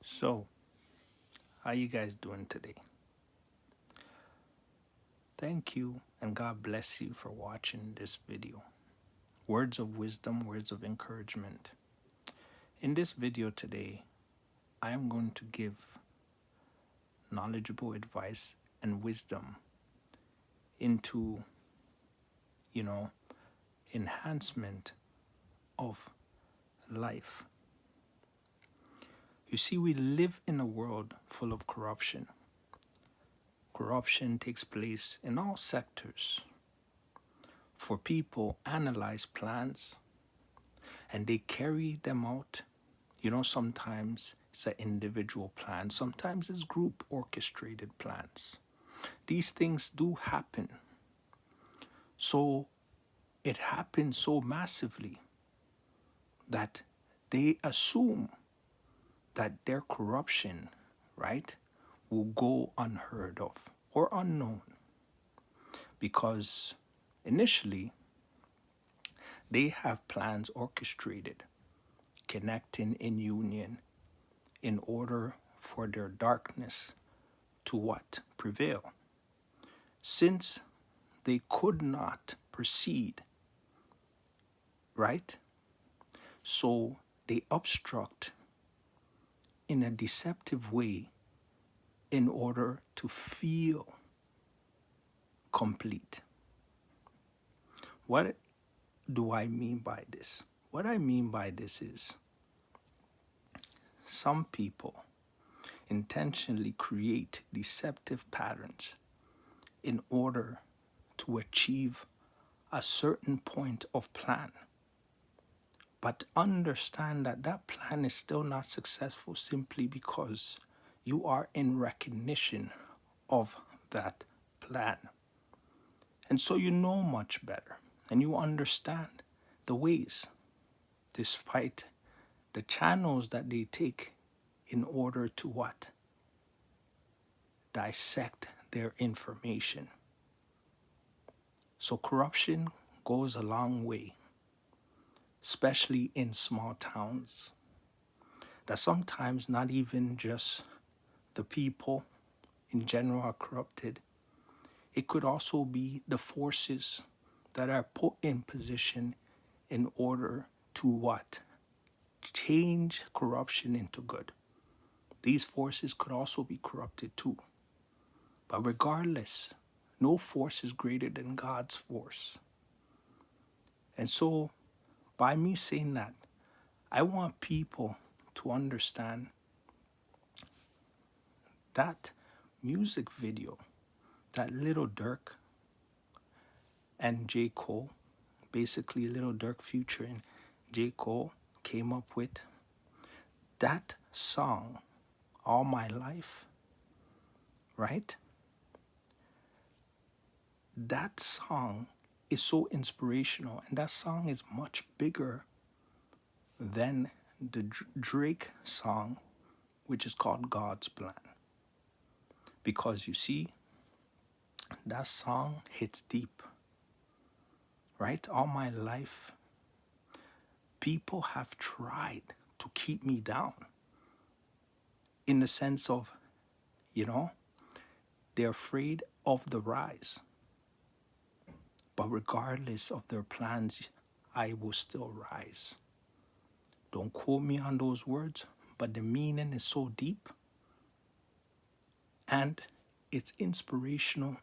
So, how you guys doing today? Thank you and God bless you for watching this video. Words of wisdom, words of encouragement. In this video today, I am going to give knowledgeable advice and wisdom into, you know, enhancement of life. You see, we live in a world full of corruption. Corruption takes place in all sectors. For people analyze plans and they carry them out. Sometimes it's an individual plan, sometimes it's group orchestrated plans. These things do happen. So it happens so massively that they assume that their corruption, right, will go unheard of or unknown because initially they have plans orchestrated, connecting in union in order for their darkness to what? Prevail. Since they could not proceed, right? So they obstruct in a deceptive way in order to feel complete. What do I mean by this? What I mean by this is some people intentionally create deceptive patterns in order to achieve a certain point of plan. But understand that that plan is still not successful simply because you are in recognition of that plan. And so you know much better and you understand the ways, despite the channels that they take in order to what? Dissect their information. So corruption goes a long way, especially in small towns, that sometimes not even just the people in general are corrupted. It could also be the forces that are put in position in order to what? Change corruption into good. These forces could also be corrupted too. But regardless, no force is greater than God's force. And so, by me saying that, I want people to understand that music video that Lil Durk and J. Cole, basically Lil Durk featuring J. Cole, came up with, that song, All My Life, right? That song is so inspirational, and that song is much bigger than the Drake song, which is called God's Plan. Because you see, that song hits deep, right? All my life, people have tried to keep me down in the sense of, they're afraid of the rise. But regardless of their plans, I will still rise. Don't quote me on those words, but the meaning is so deep and it's inspirational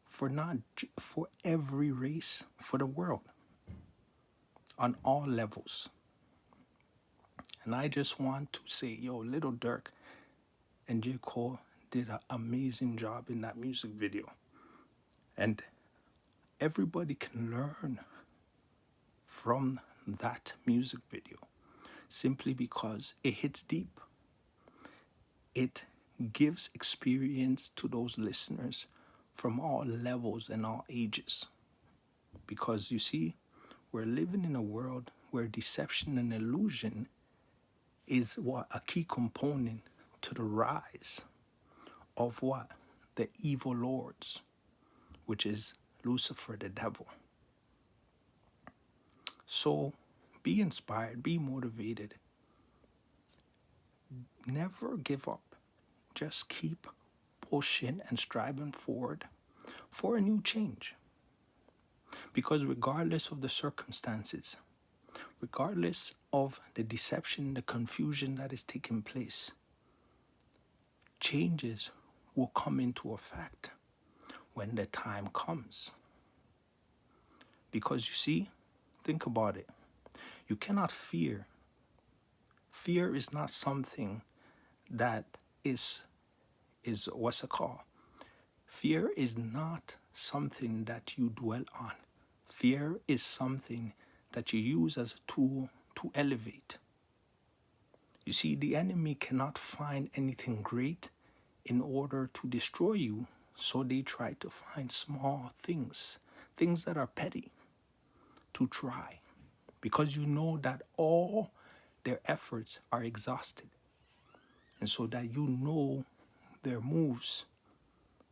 for not for every race, for the world, on all levels. And I just want to say, Lil Durk and J. Cole did an amazing job in that music video. And everybody can learn from that music video simply because it hits deep. It gives experience to those listeners from all levels and all ages. Because you see, we're living in a world where deception and illusion is what? A key component to the rise of what? The evil lords, which is Lucifer, the devil. So be inspired, be motivated. Never give up. Just keep pushing and striving forward for a new change. Because regardless of the circumstances, regardless of the deception, the confusion that is taking place, changes will come into effect when the time comes. Because you see, think about it. You cannot fear. Fear is not something that is what's it called? Fear is not something that you dwell on. Fear is something that you use as a tool to elevate. You see, the enemy cannot find anything great in order to destroy you, so they try to find small things, things that are petty, to try, because you know that all their efforts are exhausted. And so that you know their moves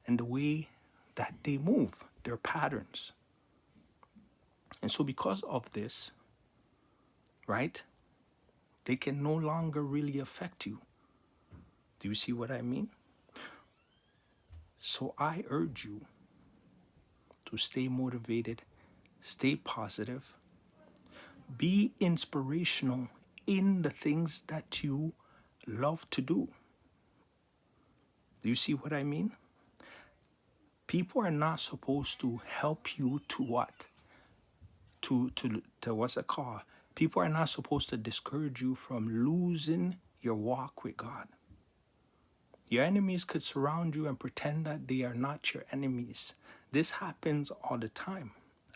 and the way that they move, their patterns. And so because of this, right, they can no longer really affect you. Do you see what I mean? So I urge you to stay motivated, stay positive, be inspirational in the things that you love to do. Do you see what I mean? People are not supposed to help you to what? To what's it called? People are not supposed to discourage you from losing your walk with God. Your enemies could surround you and pretend that they are not your enemies. This happens all the time.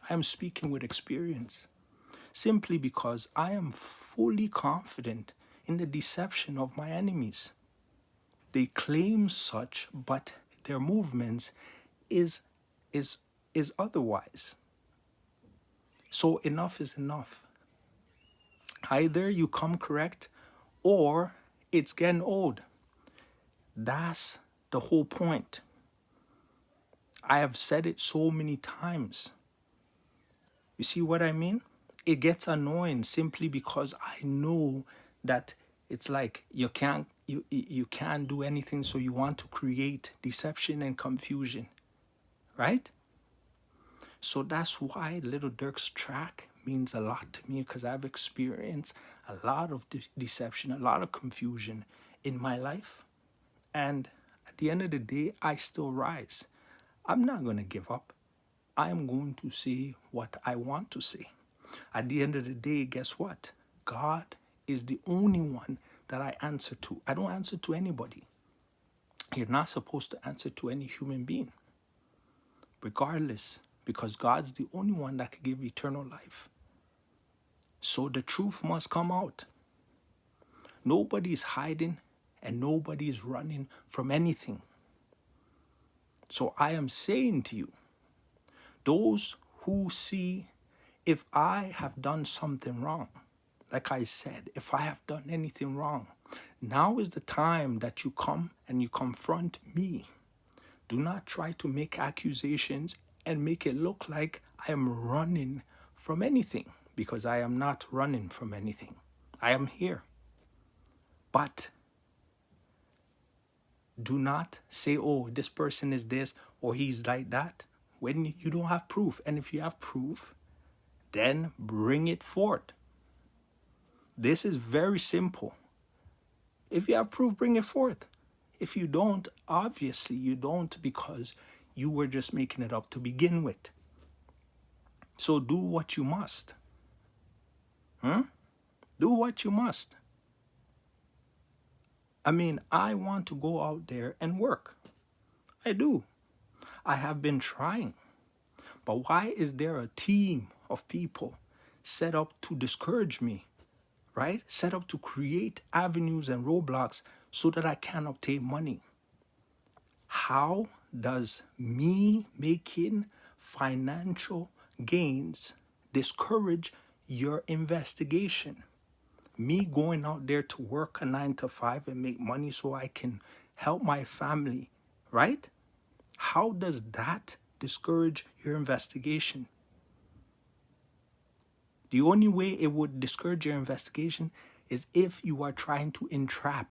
I am speaking with experience, simply because I am fully confident in the deception of my enemies. They claim such, but their movements is otherwise. So enough is enough. Either you come correct or it's getting old. That's the whole point. I have said it so many times. You see what I mean? It gets annoying simply because I know that it's like you can't do anything, so you want to create deception and confusion, right? So that's why Lil Durk's track means a lot to me, because I've experienced a lot of deception, a lot of confusion in my life. And at the end of the day, I still rise. I'm not going to give up. I'm going to say what I want to say. At the end of the day, guess what? God is the only one that I answer to. I don't answer to anybody. You're not supposed to answer to any human being, regardless, because God's the only one that can give eternal life. So the truth must come out. Nobody's hiding and nobody's running from anything. So I am saying to you, those who see, if I have done something wrong, like I said, if I have done anything wrong, now is the time that you come and you confront me. Do not try to make accusations and make it look like I am running from anything, because I am not running from anything. I am here. But do not say, oh, this person is this or he's like that, when you don't have proof. And if you have proof, then bring it forth. This is very simple. If you have proof, bring it forth. If you don't, obviously you don't, because you were just making it up to begin with. So do what you must. Do what you must. I mean, I want to go out there and work. I do. I have been trying. But why is there a team of people set up to discourage me, right? Set up to create avenues and roadblocks so that I can obtain money? How does me making financial gains discourage your investigation? Me going out there to work a 9 to 5 and make money so I can help my family, right? How does that discourage your investigation? The only way it would discourage your investigation is if you are trying to entrap